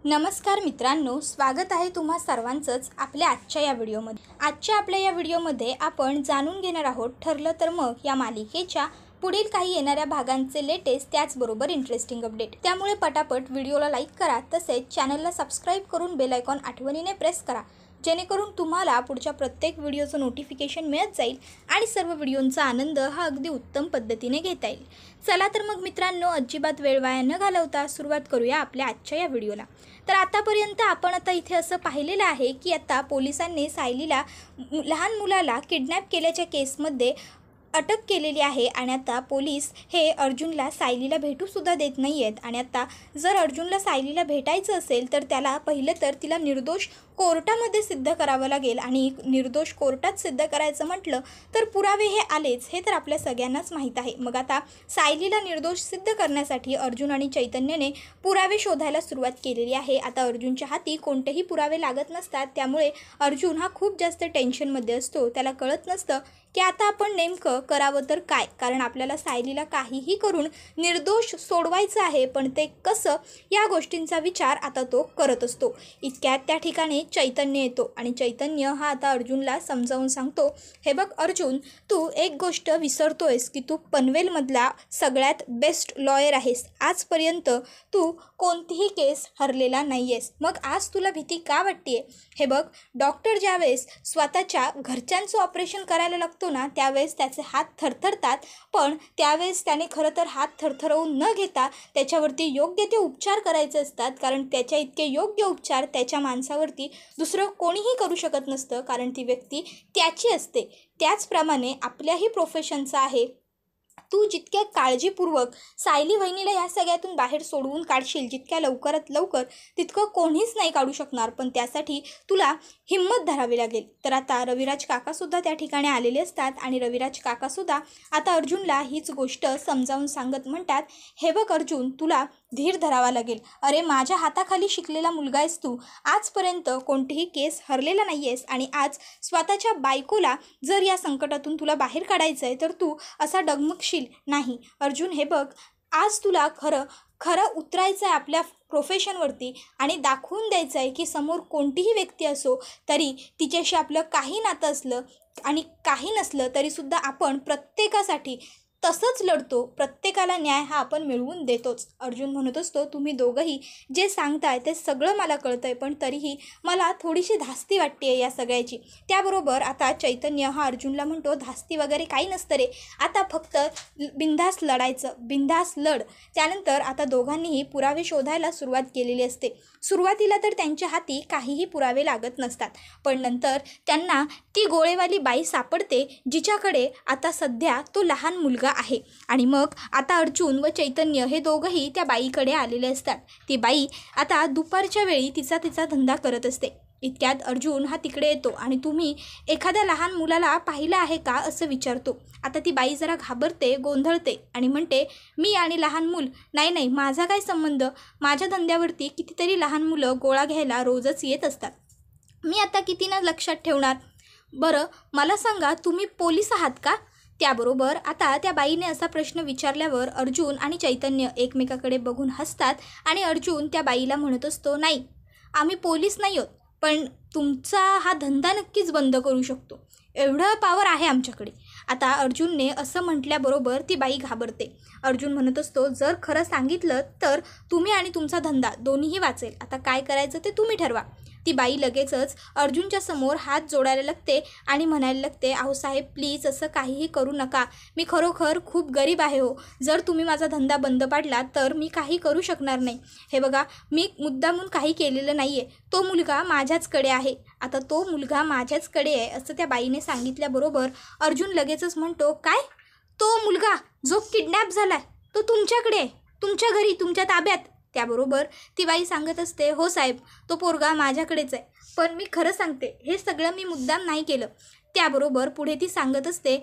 नमस्कार मित्रांनो, स्वागत आहे तुम्हा सर्वांचंच आपल्या आजच्या या व्हिडिओमध्ये। आजच्या आपल्या या व्हिडिओमध्ये आपण जाणून घेणार आहोत ठरलं तर मग या मालिकेच्या पुढील काही येणाऱ्या भागांचे लेटेस्ट त्याचबरोबर इंटरेस्टिंग अपडेट। त्यामुळे पटापट व्हिडिओला लाईक करा, तसेच चॅनलला सबस्क्राईब करून बेल आयकॉन आठवणीने प्रेस करा, जेणेकरून तुम्हाला पुढच्या प्रत्येक व्हिडिओचं नोटिफिकेशन मिळत जाईल आणि सर्व व्हिडिओंचा आनंद हा अगदी उत्तम पद्धतीने घेता येईल। चला तर मग मित्रांनो, अजिबात वेळ वाया न घालवता सुरुवात करूया आपल्या आजच्या या व्हिडिओला। तर आतापर्यंत आपण इथे असं पाहिलेलं आहे की आता पोलिसांनी सायलीला लहान मुलाला किडनॅप केल्याच्या केसमध्ये अटक केलेली आहे आणि आता पोलीस हे अर्जुनला सायलीला भेटूसुद्धा देत नाही आहेत। आणि आता जर अर्जुनला सायलीला भेटायचं असेल तर त्याला पहिलं तर तिला निर्दोष कोर्टामध्ये सिद्ध करावं लागेल, आणि निर्दोष कोर्टात सिद्ध करायचं म्हटलं तर पुरावे हे आलेच, हे तर आपल्या सगळ्यांनाच माहीत आहे। मग आता सायलीला निर्दोष सिद्ध करण्यासाठी अर्जुन आणि चैतन्यने पुरावे शोधायला सुरुवात केलेली आहे। आता अर्जुनच्या हाती कोणतेही पुरावे लागत नसतात, त्यामुळे अर्जुन हा खूप जास्त टेन्शनमध्ये असतो। त्याला कळत नसतं की आता आपण नेमकं करावं तर काय, कारण आपल्याला सायलीला काहीही करून निर्दोष सोडवायचं आहे, पण ते कसं या गोष्टींचा विचार आता तो करत असतो। इतक्यात त्या ठिकाणी चैतन्य येतो आणि चैतन्य हा आता अर्जुनला समजावून सांगतो, हे बघ अर्जुन, तू एक गोष्ट विसरतोयस की तू पनवेलमधला सगळ्यात बेस्ट लॉयर आहेस। आजपर्यंत तू कोणतीही केस हरलेला नाही आहेस, मग आज तुला भीती का वाटते? हे बघ, डॉक्टर ज्यावेळेस स्वतःच्या घरच्यांचं ऑपरेशन करायला लागतो ना, त्यावेळेस त्याचे हात थरथरतात, पण त्यावेळेस त्याने खरं तर हात थरथरवून न घेता त्याच्यावरती योग्य ते उपचार करायचे असतात, कारण त्याच्या इतके योग्य उपचार त्याच्या माणसावरती दुसरं कोणीही करू शकत नसतं, कारण ती व्यक्ती त्याची असते। त्याचप्रमाणे आपल्याही प्रोफेशनचं आहे। तू जितक्या काळजीपूर्वक सायली वहिनीला या सगळ्यातून बाहेर सोडवून काढशील, जितक्या लवकरात लवकर तितकं कोणीच नाही काढू शकणार, पण त्यासाठी तुला हिम्मत धरावी लागेल। तर आता रविराज काकासुद्धा त्या ठिकाणी आलेले असतात आणि रविराज काकासुद्धा आता अर्जुनला हीच गोष्ट समजावून सांगत म्हणतात, हे बघ अर्जुन, तुला धीर धरावा लागेल। अरे माझ्या हाताखाली शिकलेला मुलगा आहेस तू, आजपर्यंत कोणतीही केस हरलेला नाही आहेस, आणि आज स्वतःच्या बायकोला जर या संकटातून तुला बाहेर काढायचं आहे तर तू असा डगमगशील नाही। अर्जुन, हे बघ, आज तुला खरं उतरायचं आहे आपल्या प्रोफेशनवरती आणि दाखवून द्यायचं आहे की समोर कोणतीही व्यक्ती असो तरी तिच्याशी आपलं काही नातं असलं आणि काही नसलं तरीसुद्धा आपण प्रत्येकासाठी तसंच लढतो, प्रत्येकाला न्याय हा आपण मिळवून देतोच। अर्जुन म्हणत असतो, तुम्ही दोघंही जे सांगताय ते सगळं मला कळतं आहे, पण तरीही मला थोडीशी धास्ती वाटते आहे या सगळ्याची। त्याबरोबर आता चैतन्य हा अर्जुनला म्हणतो, धास्ती वगैरे काही नसतं रे, आता फक्त बिंदास लढायचं, बिंदास लढ। त्यानंतर आता दोघांनीही पुरावे शोधायला सुरुवात केलेली असते। सुरुवातीला तर त्यांच्या हाती काहीही पुरावे लागत नसतात, पण नंतर त्यांना ती गोळेवाली बाई सापडते, जिच्याकडे आता सध्या तो लहान मुलगा आहे। आणि मग आता अर्जुन व चैतन्य हे दोघंही त्या बाईकडे आलेले असतात। ती बाई आता दुपारच्या वेळी तिचा धंदा करत असते। इतक्यात अर्जुन हा तिकडे येतो आणि तुम्ही एखाद्या लहान मुलाला पाहिलं आहे का असं विचारतो। आता ती बाई जरा घाबरते, गोंधळते आणि म्हणते, मी आणि लहान मूल नाही, माझा काय संबंध? माझ्या धंद्यावरती कितीतरी लहान मुलं गोळा घ्यायला रोजच येत असतात, मी आता किती ना लक्षात ठेवणार? बरं मला सांगा, तुम्ही पोलीस आहात का? त्याबरोबर आता त्या बाईने असा प्रश्न विचारल्यावर अर्जुन आणि चैतन्य एकमेकाकडे बघून हसतात आणि अर्जुन त्या बाईला म्हणत असतो, नाही, आम्ही पोलीस नाही आहोत, पण तुमचा हा धंदा नक्कीच बंद करू शकतो, एवढं पावर आहे आमच्याकडे। आता अर्जुनने असं म्हटल्याबरोबर ती बाई घाबरते। अर्जुन म्हणत असतो, जर खरं सांगितलं तर तुम्ही आणि तुमचा धंदा दोन्हीही वाचेल, आता काय करायचं ते तुम्ही ठरवा। ती बाई लगेचच अर्जुनच्या समोर हात जोडायला लागते आणि म्हणायला लागते, अहो साहेब, प्लीज असं काहीही करू नका, मी खरोखर खूप गरीब आहे हो, जर तुम्ही माझा धंदा बंद पाडला तर मी काही करू शकणार नाही। हे बघा, मी मुद्दामून काही केलेलं नाही आहे, तो मुलगा माझ्याचकडे आहे, आता तो मुलगा माझ्याचकडे आहे असं त्या बाईने सांगितल्याबरोबर अर्जुन लगेचच म्हणतो, काय? तो मुलगा जो किडनॅप झाला तो तुमच्याकडे आहे, तुमच्या घरी, तुमच्या ताब्यात? त्याबरोबर ती बाई सांगत असते, हो साहेब, तो पोरगा माझ्याकडेच आहे, पण मी खरं सांगते, हे सगळं मी मुद्दाम नाही केलं। त्याबरोबर पुढे ती सांगत असते,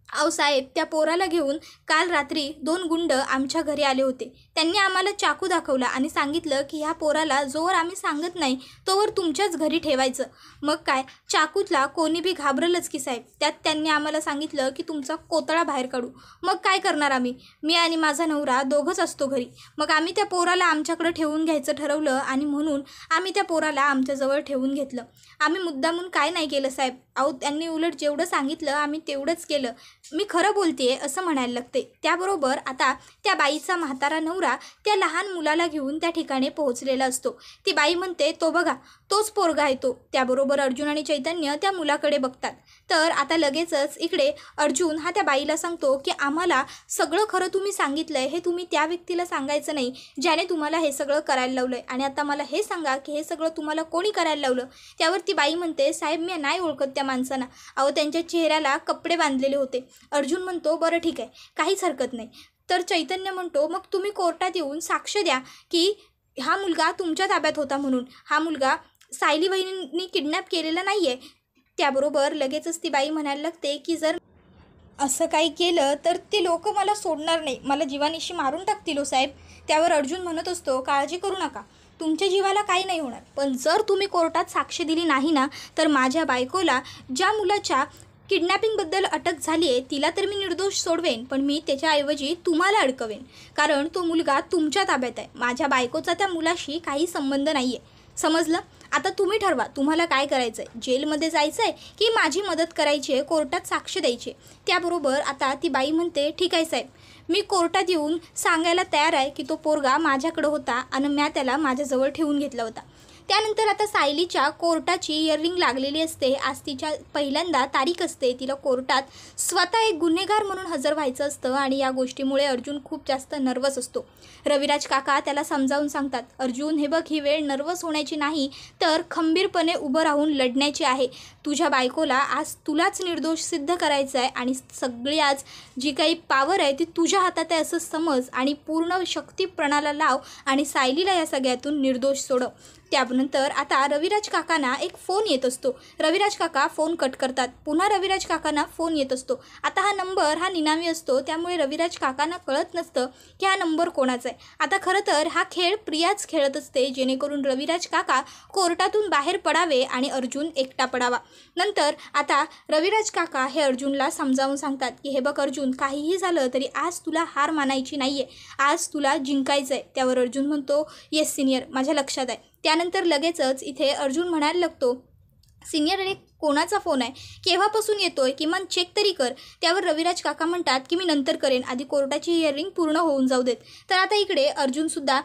अहो साहेब, त्या पोराला घेऊन काल रात्री 2 गुंड आमच्या घरी आले होते. त्यांनी आम्हाला चाकू दाखवला आणि सांगितलं की ह्या पोराला जोवर आम्ही सांगत नाही तोवर तुमच्याच घरी ठेवायचं. मग काय, चाकूतला कोणी बी घाबरलंच की साहेब. त्यात त्यांनी आम्हाला सांगितलं की तुमचा कोतळा बाहेर काढू. मग काय करणार आम्ही? मी आणि माझा नवरा दोघंच असतो घरी. मग आम्ही त्या पोराला आमच्याकडे ठेवून घ्यायचं ठरवलं आणि म्हणून आम्ही त्या पोराला आमच्याजवळ ठेवून घेतलं. आम्ही मुद्दामून काय नाही केलं साहेब. अहो, त्यांनी उलट जेवढं सांगितलं आम्ही तेवढंच केलं. मी खरं बोलतेय असं म्हणायला लागते. त्याबरोबर आता त्या बाईचा म्हातारा नवरा त्या लहान मुलाला घेऊन त्या ठिकाणी पोहोचलेला असतो. ती बाई म्हणते, तो बघा, तोच पोरगा आहे तो. त्याबरोबर अर्जुन आणि चैतन्य त्या मुलाकडे बघतात. तर आता लगेचच इकडे अर्जुन हा त्या बाईला सांगतो की आम्हाला सगळं खरं तुम्ही सांगितलंय, हे तुम्ही त्या व्यक्तीला सांगायचं नाही ज्याने तुम्हाला हे सगळं करायला लावलंय. आणि आता मला हे सांगा की हे सगळं तुम्हाला कोणी करायला लावलं? त्यावर ती बाई म्हणते, साहेब मी नाही ओळखत त्या माणसांना. अहो, त्यांच्या चेहऱ्याला कपडे बांधलेले होते. अर्जुन म्हणतो, बरं ठीक आहे, काहीच हरकत नाही. तर चैतन्य म्हणतो, मग तुम्ही कोर्टात येऊन साक्ष द्या की हा मुलगा तुमच्या ताब्यात होता म्हणून. हा मुलगा सायली वहिनींनी किडनॅप केलेला नाही आहे. त्याबरोबर लगेचच ती बाई म्हणायला लागते की जर असं काही केलं तर ते लोक मला सोडणार नाही, मला जीवानिशी मारून टाकतील हो साहेब. त्यावर अर्जुन म्हणत असतो, काळजी करू नका, तुमच्या जीवाला काही नाही होणार. पण जर तुम्ही कोर्टात साक्ष दिली नाही ना, तर माझ्या बायकोला ज्या मुलाच्या किडनॅपिंगबद्दल अटक झाली आहे तिला तर मी निर्दोष सोडवेन, पण मी त्याच्याऐवजी तुम्हाला अडकवेन. कारण तो मुलगा तुमच्या ताब्यात आहे. माझ्या बायकोचा त्या मुलाशी काही संबंध नाही आहे. समजलं? आता तुम्ही ठरवा तुम्हाला काय करायचं आहे, जेलमध्ये जायचं आहे की माझी मदत करायची आहे, कोर्टात साक्ष द्यायची. त्याबरोबर आता ती बाई म्हणते, ठीक आहे साहेब, मी कोर्टात येऊन सांगायला तयार आहे की तो पोरगा माझ्याकडं होता आणि मी त्याला माझ्याजवळ ठेवून घेतला होता. त्यानंतर आता सायलीच्या कोर्टाची इयरिंग लागलेली असते. आज तिच्या पहिल्यांदा तारीख असते. तिला कोर्टात स्वतः एक गुन्हेगार म्हणून हजर व्हायचं असतं आणि या गोष्टीमुळे अर्जुन खूप जास्त नर्वस असतो. रविराज काका त्याला समजावून सांगतात, अर्जुन हे बघ, ही वेळ नर्वस होण्याची नाही तर खंबीरपणे उभं राहून लढण्याची आहे. तुझ्या बायकोला आज तुलाच निर्दोष सिद्ध करायचं आहे आणि सगळी आज जी काही पॉवर आहे ती तुझ्या हातात आहे असं समज आणि पूर्ण शक्ती प्रणाला लाव आणि सायलीला या सगळ्यातून निर्दोष सोडव. त्यानंतर आता रविराज काकांना एक फोन येत असतो. रविराज काका फोन कट करतात. पुन्हा रविराज काकांना फोन येत असतो. आता हा नंबर हा निनावी असतो, त्यामुळे रविराज काकांना कळत नसतं की हा नंबर कोणाचा आहे. आता खरं तर हा खेळ प्रियाच खेळत असते, जेणेकरून रविराज काका कोर्टातून बाहेर पडावे आणि अर्जुन एकटा पडावा. नंतर आता रविराज काका हे अर्जुनला समजावून सांगतात की हे बघ अर्जुन, काहीही झालं तरी आज तुला हार मानायची नाही आहे, आज तुला जिंकायचं आहे. त्यावर अर्जुन म्हणतो, येस सिनियर, माझ्या लक्षात आहे. त्यानंतर लगेचच इथे अर्जुन म्हणायला लागतो, सिनियर अरे कोणाचा फोन आहे, केव्हापासून येतोय, किमान चेक तरी कर. त्यावर रविराज काका म्हणतात की मी नंतर करेन, आधी कोर्टाची हिअरिंग पूर्ण होऊन जाऊ देत. तर आता इकडे अर्जुनसुद्धा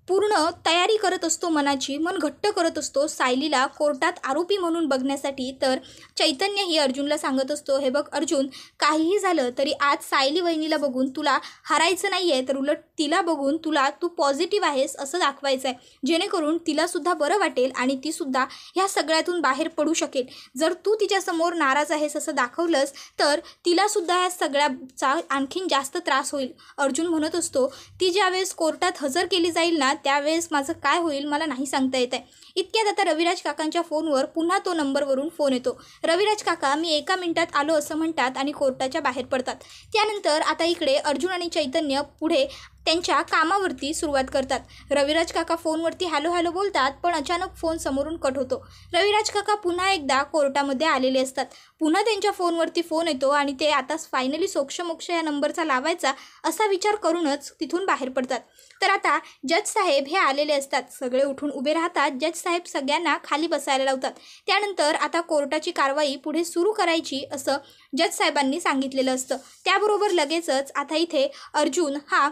पूर्ण तयारी करत असतो, मनाची मन घट्ट करत असतो सायलीला कोर्टात आरोपी म्हणून बघण्यासाठी. तर चैतन्य ही अर्जुनला सांगत असतो, हे बघ अर्जुन, काहीही झालं तरी आज सायली वहिनीला बघून तुला हरायचं नाही आहे, तर उलट तिला बघून तू पॉझिटिव्ह आहेस असं दाखवायचं आहे, जेणेकरून तिलासुद्धा बरं वाटेल आणि तीसुद्धा ह्या सगळ्यातून बाहेर पडू शकेल. जर तू तिच्यासमोर नाराज आहेस असं दाखवलंस तर तिलासुद्धा ह्या सगळ्याचा आणखीन जास्त त्रास होईल. अर्जुन म्हणत असतो, ती ज्यावेळेस कोर्टात हजर केली जाईल ना त्यावेळेस माझं काय होईल मला नाही सांगता येत आहे. इतक्यात आता रविराज काकांच्या फोनवर पुन्हा तो नंबरवरून फोन येतो. रविराज काका मी 1 मिनिटात आलो असं म्हणतात आणि कोर्टाच्या बाहेर पडतात. त्यानंतर आता इकडे अर्जुन आणि चैतन्य पुढे त्यांच्या कामावरती सुरुवात करतात. रविराज काका फोनवरती हॅलो हॅलो बोलतात, पण अचानक फोन समोरून कट होतो. रविराज काका पुन्हा एकदा कोर्टामध्ये आलेले असतात. पुन्हा त्यांच्या फोनवरती फोन येतो आणि ते आता फायनली सोक्षमोक्ष या नंबरचा लावायचा असा विचार करूनच तिथून बाहेर पडतात. तर आता जज साहेब हे आलेले असतात. सगळे उठून उभे राहतात. जज साहेब सगळ्यांना खाली बसायला लावतात. त्यानंतर आता कोर्टाची कारवाई पुढे सुरू करायची असं जज साहेबांनी सांगितलेलं असतं. त्याबरोबर लगेचच आता इथे अर्जुन हा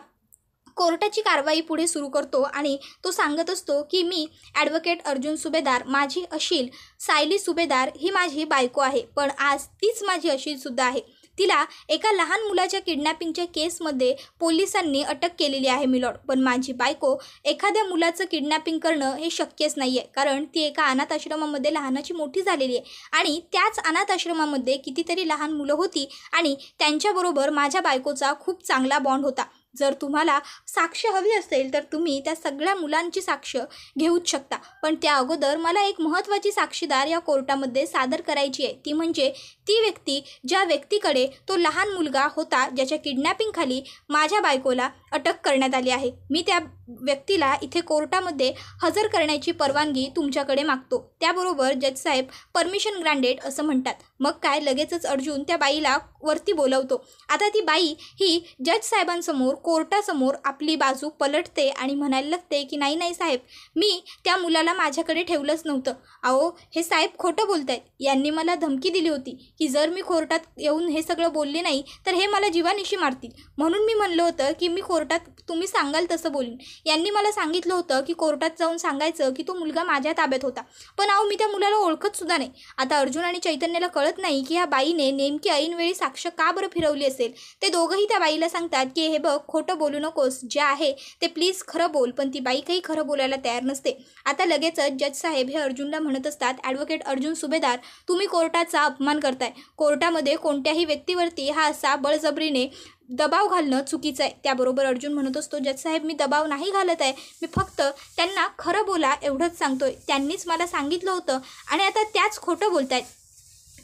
कोर्टाची कारवाई पुढे सुरू करतो आणि तो सांगत असतो की मी ॲडव्होकेट अर्जुन सुभेदार, माझी अशील सायली सुभेदार ही माझी बायको आहे, पण आज तीच माझी अशीलसुद्धा आहे. तिला एका लहान मुलाच्या किडनॅपिंगच्या केसमध्ये पोलिसांनी अटक केलेली आहे मिलॉर्ड, पण माझी बायको एखाद्या मुलाचं किडनॅपिंग करणं हे शक्यच नाही आहे, कारण ती एका अनाथ आश्रमामध्ये लहानाची मोठी झालेली आहे आणि त्याच अनाथ आश्रमामध्ये कितीतरी लहान मुलं होती आणि त्यांच्याबरोबर माझ्या बायकोचा खूप चांगला बॉन्ड होता. जर तुम्हाला साक्ष हवी असेल तर तुम्ही त्या सगळ्या मुलांची साक्ष घेऊच शकता, पण त्या अगोदर मला एक महत्त्वाची साक्षीदार या कोर्टामध्ये सादर करायची आहे, ती म्हणजे ती व्यक्ती ज्या व्यक्तीकडे तो लहान मुलगा होता ज्याच्या किडनॅपिंगखाली माझ्या बायकोला अटक करण्यात आली आहे, मी त्या व्यक्तीला इथे कोर्टामध्ये हजर करण्याची परवानगी तुमच्याकडे मागतो. त्याबरोबर जज साहेब परमिशन ग्रांटेड असं म्हणतात. मग काय लगेचच अर्जुन त्या बाईला वरती बोलवतो. आता ती बाई ही जज साहेबांसमोर कोर्टासमोर आपली बाजू पलटते आणि म्हणायला लागते की नाही नाही साहेब, मी त्या मुलाला माझ्याकडे ठेवलंच नव्हतं. अहो हे साहेब खोटं बोलतायत. यांनी मला धमकी दिली होती की जर मी कोर्टात येऊन हे सगळं बोलले नाही तर हे मला जीवानिशी मारतील. म्हणून मी म्हणलं होतं की मी कोर्टात तुम्ही सांगाल तसं बोलीन. यांनी मला सांगितलं होतं की कोर्टात जाऊन सांगायचं की तो मुलगा माझ्या ताब्यात होता. पण अहो मी त्या मुलाला ओळखत सुद्धा नाही. आता अर्जुन आणि चैतन्याला कळत नाही की ह्या बाईने नेमकी ऐनवेळी साक्ष का बरं फिरवली असेल. ते दोघंही त्या बाईला सांगतात की हे बघ, खोटं बोलू नकोस, जे आहे ते प्लीज खरं बोल. पण ती बाई काही खरं बोलायला तयार नसते. आता लगेचच जज साहेब हे अर्जुनला म्हणत असतात, ॲडव्होकेट अर्जुन सुभेदार, तुम्ही कोर्टाचा अपमान करताय. कोर्टामध्ये कोणत्याही व्यक्तीवरती हा असा बळजबरीने दबाव घालणं चुकीचं आहे. त्याबरोबर अर्जुन म्हणत असतो, जज साहेब मी दबाव नाही घालत आहे, मी फक्त त्यांना खरं बोला एवढंच सांगतोय. त्यांनीच मला सांगितलं होतं आणि आता त्याच खोटं बोलतायत.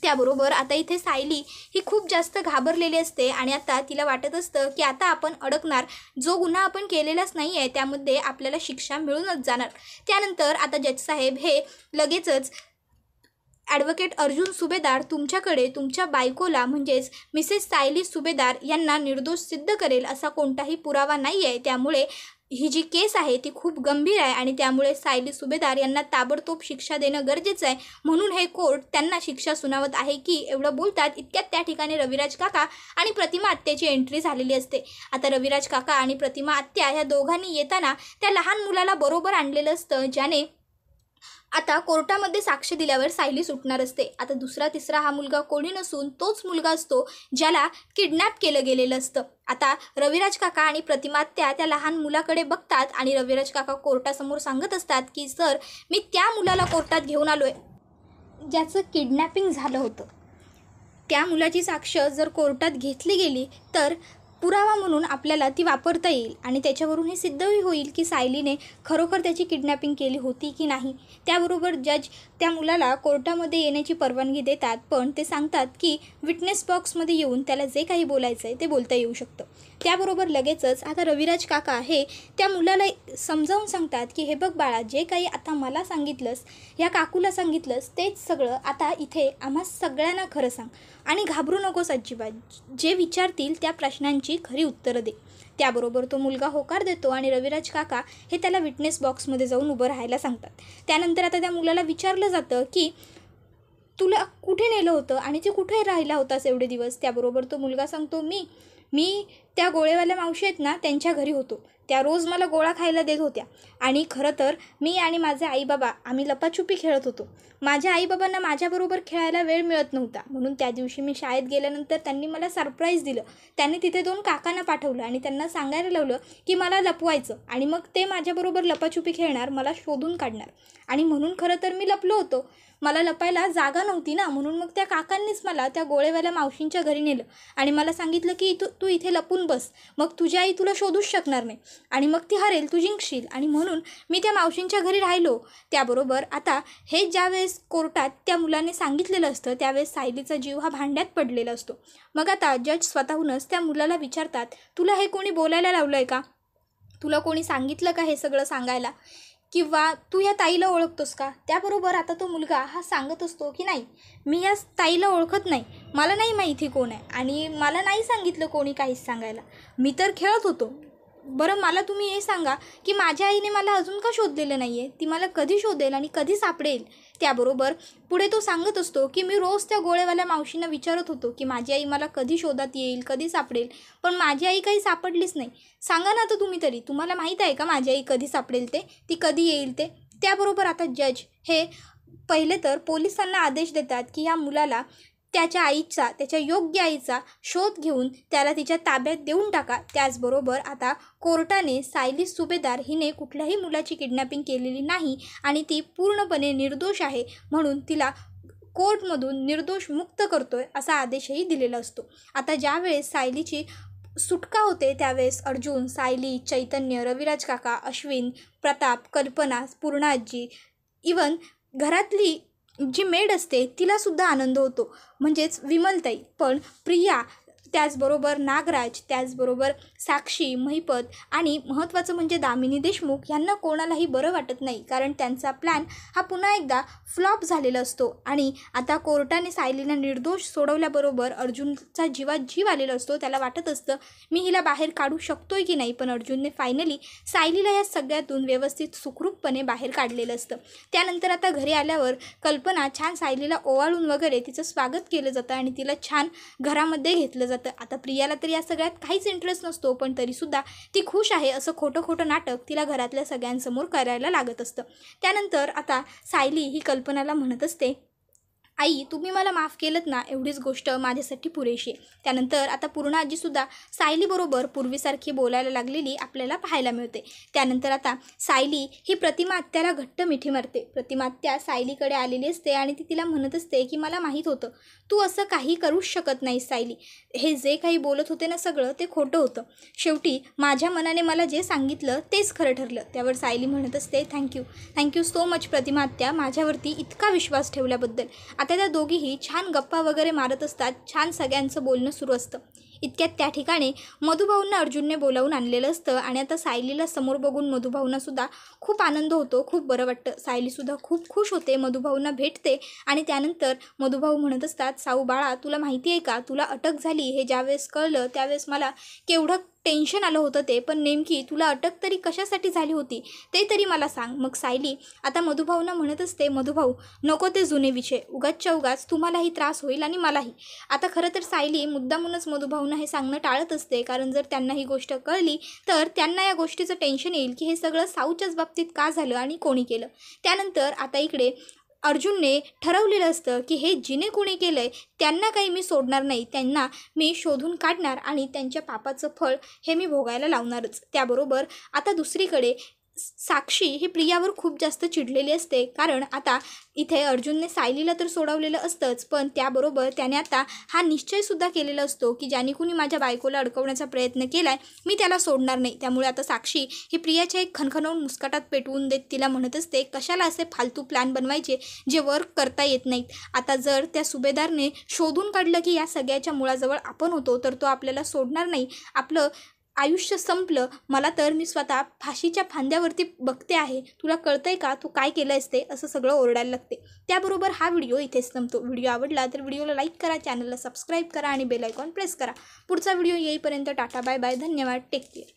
त्याबरोबर आता इथे सायली ही खूप जास्त घाबरलेली असते आणि आता तिला वाटत असतं की आता आपण अडकणार. जो गुन्हा आपण केलेलाच नाही आहे त्यामध्ये आपल्याला शिक्षा मिळूनच जाणार. त्यानंतर आता जज साहेब हे लगेचच ॲडव्होकेट अर्जुन सुभेदार तुमच्याकडे तुमच्या बायकोला म्हणजेच मिसेस सायली सुभेदार यांना निर्दोष सिद्ध करेल असा कोणताही पुरावा नाही आहे. त्यामुळे ही जी केस आहे ती खूप गंभीर आहे आणि त्यामुळे सायली सुभेदार यांना ताबडतोब शिक्षा देणं गरजेचं आहे. म्हणून हे कोर्ट त्यांना शिक्षा सुनावत आहे की एवढं बोलतात इतक्यात त्या ठिकाणी रविराज काका आणि प्रतिमा आत्याची एंट्री झालेली असते. आता रविराज काका आणि प्रतिमा आत्या ह्या दोघांनी येताना त्या लहान मुलाला बरोबर आणलेलं असतं ज्याने आता कोर्टामध्ये साक्ष दिल्यावर सायली सुटणार असते. आता दुसरा तिसरा हा मुलगा कोणी नसून तोच मुलगा असतो ज्याला किडनॅप केलं गेलेलं असतं. आता रविराज काका आणि प्रतिमा त्या लहान मुलाकडे बघतात आणि रविराज काका कोर्टासमोर सांगत असतात की सर, मी त्या मुलाला कोर्टात घेऊन आलोय ज्याचं किडनॅपिंग झालं होतं. त्या मुलाची साक्ष जर कोर्टात घेतली गेली तर पुरावा म्हणून आपल्याला ती वापरता येईल आणि त्याच्यावरून हे सिद्धही होईल की सायलीने खरोखर त्याची किडनॅपिंग केली होती की नाही. त्याबरोबर जज त्या मुलाला कोर्टामध्ये येण्याची परवानगी देतात, पण ते सांगतात की विटनेस बॉक्समध्ये येऊन त्याला जे काही बोलायचं आहे ते बोलता येऊ शकतं. त्याबरोबर लगेचच आता रविराज काका हे त्या मुलाला समजावून सांगतात की हे बघ बाळा, जे काही आता मला सांगितलंस, या काकूला सांगितलंस, तेच सगळं आता इथे आम्हा सगळ्यांना खरं सांग आणि घाबरू नकोस अजिबात. जे विचारतील त्या प्रश्नांची खरी उत्तरं दे. त्याबरोबर तो मुलगा होकार देतो आणि रविराज काका हे त्याला विटनेस बॉक्समध्ये जाऊन उभं राहायला सांगतात. त्यानंतर आता त्या मुलाला विचारलं जातं की तुला कुठे नेलं होतं आणि ते कुठे राहिला होतास एवढे दिवस. त्याबरोबर तो मुलगा सांगतो, मी त्या गोळेवाल्या मावशी आहेत ना त्यांच्या घरी होतो. त्या रोज मला गोळा खायला देत होत्या आणि खरं तर मी आणि माझे आईबाबा आम्ही लपाछुपी खेळत होतो. माझ्या आईबाबांना माझ्याबरोबर खेळायला वेळ मिळत नव्हता, म्हणून त्या दिवशी मी शाळेत गेल्यानंतर त्यांनी मला सरप्राईज दिलं. त्यांनी तिथे 2 काकांना पाठवलं आणि त्यांना सांगायला लावलं की मला लपवायचं आणि मग ते माझ्याबरोबर लपाछुपी खेळणार, मला शोधून काढणार. आणि म्हणून खरं तर मी लपलो होतो. मला लपायला जागा नव्हती ना, म्हणून मग त्या काकांनीच मला त्या गोळेवाल्या मावशींच्या घरी नेलं आणि मला सांगितलं की तू इथे लपून बस, मग तुझी आई तुला शोधूच शकणार नाही आणि मग ती हरेल, तू जिंकशील. आणि म्हणून मी त्या मावशींच्या घरी राहिलो. त्याबरोबर आता हे ज्यावेळेस कोर्टात त्या मुलाने सांगितलेलं असतं त्यावेळेस सायलीचा जीव हा भांड्यात पडलेला असतो. मग आता जज स्वतःहूनच त्या मुलाला विचारतात, तुला हे कोणी बोलायला लावलं आहे का? तुला कोणी सांगितलं का हे सगळं सांगायला? किंवा तू या ताईला ओळखतोस का? त्याबरोबर आता तो मुलगा हा सांगत असतो की नाही, मी या ताईला ओळखत नाही, मला नाही माहिती कोण आहे आणि मला नाही सांगितलं कोणी काहीच सांगायला, मी तर खेळत होतो. बरं मला तुम्ही हे सांगा की माझ्या आईने मला अजून का शोधलेलं नाही आहे, ती मला कधी शोधेल आणि कधी सापडेल? त्याबरोबर पुढे तो सांगत असतो की मी रोज त्या गोळेवाल्या मावशींना विचारत होतो की माझी आई मला कधी शोधात येईल, कधी सापडेल, पण माझी आई काही सापडलीच नाही. सांगा ना आता तुम्ही तरी, तुम्हाला माहीत आहे का माझी आई कधी सापडेल ते, ती कधी येईल ते? त्याबरोबर आता जज हे पहिले तर पोलिसांना आदेश देतात की या मुलाला त्याच्या योग्य आईचा शोध घेऊन त्याला तिच्या ताब्यात देऊन टाका. त्याचबरोबर आता कोर्टाने सायली सुभेदार हिने कुठल्याही मुलाची किडनॅपिंग केलेली नाही आणि ती पूर्णपणे निर्दोष आहे, म्हणून तिला कोर्टमधून निर्दोष मुक्त करतोय असा आदेशही दिलेला असतो. आता ज्यावेळेस सायलीची सुटका होते त्यावेळेस अर्जुन, सायली, चैतन्य, रविराज काका, अश्विन, प्रताप, कल्पना, पूर्णा आजी, इवन घरातली जी मेड असते तिलासुद्धा आनंद होतो, म्हणजेच विमलताई. पण प्रिया, त्याचबरोबर नागराज, त्याचबरोबर साक्षी, महिपत आणि महत्त्वाचं म्हणजे दामिनी देशमुख यांना कोणालाही बरं वाटत नाही, कारण त्यांचा प्लॅन हा पुन्हा एकदा फ्लॉप झालेला असतो. आणि आता कोर्टाने सायलीला निर्दोष सोडवल्याबरोबर अर्जुनचा जीवात जीव आलेला असतो. त्याला वाटत असतं मी हिला बाहेर काढू शकतोय की नाही, पण अर्जुनने फायनली सायलीला या सगळ्यातून व्यवस्थित सुखरूपपणे बाहेर काढलेलं असतं. त्यानंतर आता घरी आल्यावर कल्पना छान सायलीला ओवाळून वगैरे तिचं स्वागत केलं जातं आणि तिला छान घरामध्ये घेतलं जातं. आता प्रियाला तर या सगळ्यात काहीच इंटरेस्ट नसतो, पण तरीसुद्धा ती खुश आहे असं खोटं खोटं नाटक तिला घरातल्या सगळ्यांसमोर करायला लागत असतं. त्यानंतर आता सायली ही कल्पनाला म्हणत असते, आई तुम्ही मला माफ केलंत ना, एवढीच गोष्ट माझ्यासाठी पुरेशी आहे. त्यानंतर आता पूर्ण आजीसुद्धा सायलीबरोबर पूर्वीसारखी बोलायला लागलेली आपल्याला पाहायला मिळते. त्यानंतर आता सायली ही प्रतिमा आत्याला घट्ट मिठी मारते. प्रतिमा आत्या सायलीकडे आलेली असते आणि ती तिला म्हणत असते की मला माहीत होतं तू असं काही करूच शकत नाही सायली, हे जे काही बोलत होते ना सगळं ते खोटं होतं. शेवटी माझ्या मनाने मला जे सांगितलं तेच खरं ठरलं. त्यावर सायली म्हणत असते थँक्यू सो मच प्रतिमा आत्या, माझ्यावरती इतका विश्वास ठेवल्याबद्दल. आता त्या दोघीही छान गप्पा वगैरे मारत असतात, छान सगळ्यांचं बोलणं सुरू असतं. इतक्यात त्या ठिकाणी मधुभाऊंना अर्जुनने बोलावून आणलेलं असतं आणि आता सायलीला समोर बघून मधुभाऊंनासुद्धा खूप आनंद होतो, खूप बरं वाटतं. सायलीसुद्धा खूप खुश होते, मधुभाऊंना भेटते आणि त्यानंतर मधुभाऊ म्हणत असतात साऊ बाळा तुला माहिती आहे का, तुला अटक झाली हे ज्यावेळेस कळलं त्यावेळेस मला केवढं टेन्शन आलं होतं ते, पण नेमकी तुला अटक तरी कशासाठी झाली होती ते तरी मला सांग. मग सायली आता मधुभाऊंना म्हणत असते मधुभाऊ नको ते जुने विषय, उगाचच्या उगाच तुम्हालाही त्रास होईल आणि मलाही. आता खरं तर सायली मुद्दामूनच मधुभाऊंना हे सांगणं टाळत असते, कारण जर त्यांना ही गोष्ट कळली तर त्यांना या गोष्टीचं टेन्शन येईल की हे सगळं साऊच्याच बाबतीत का झालं आणि कोणी केलं. त्यानंतर आता इकडे अर्जुनने ठरवलेलं असतं की हे जिने कोणी केलं आहे त्यांना काही मी सोडणार नाही, त्यांना मी शोधून काढणार आणि त्यांच्या पापाचं फळ हे मी भोगायला लावणारच. त्याबरोबर आता दुसरीकडे साक्षी ही प्रियावर खूप जास्त चिडलेली असते, कारण आता इथे अर्जुनने सायलीला तर सोडवलेलं असतंच, पण त्याबरोबर त्याने आता हा निश्चयसुद्धा केलेला असतो की ज्याने कुणी माझ्या बायकोला अडकवण्याचा प्रयत्न केला आहे मी त्याला सोडणार नाही. त्यामुळे आता साक्षी ही प्रियाच्या एक खणखणवून मुस्काटात पेटवून देत तिला म्हणत असते कशाला असे फालतू प्लॅन बनवायचे जे वर्क करता येत नाहीत. आता जर त्या सुभेदारने शोधून काढलं की या सगळ्याच्या मुळाजवळ आपण होतो तर तो आपल्याला सोडणार नाही, आपलं आयुष्य संपलं, मला तर मी स्वतः फाशीच्या फांद्यावरती बघते आहे, तुला कळतंय का तू काय केलं असते, असं सगळं ओरडायला लागते. त्याबरोबर हा व्हिडिओ इथेच संपतो. व्हिडिओ आवडला तर व्हिडिओला लाईक करा, चॅनलला सबस्क्राईब करा आणि बेल आयकॉन प्रेस करा. पुढचा व्हिडिओ येईपर्यंत टाटा बाय बाय, धन्यवाद, टेक केअर.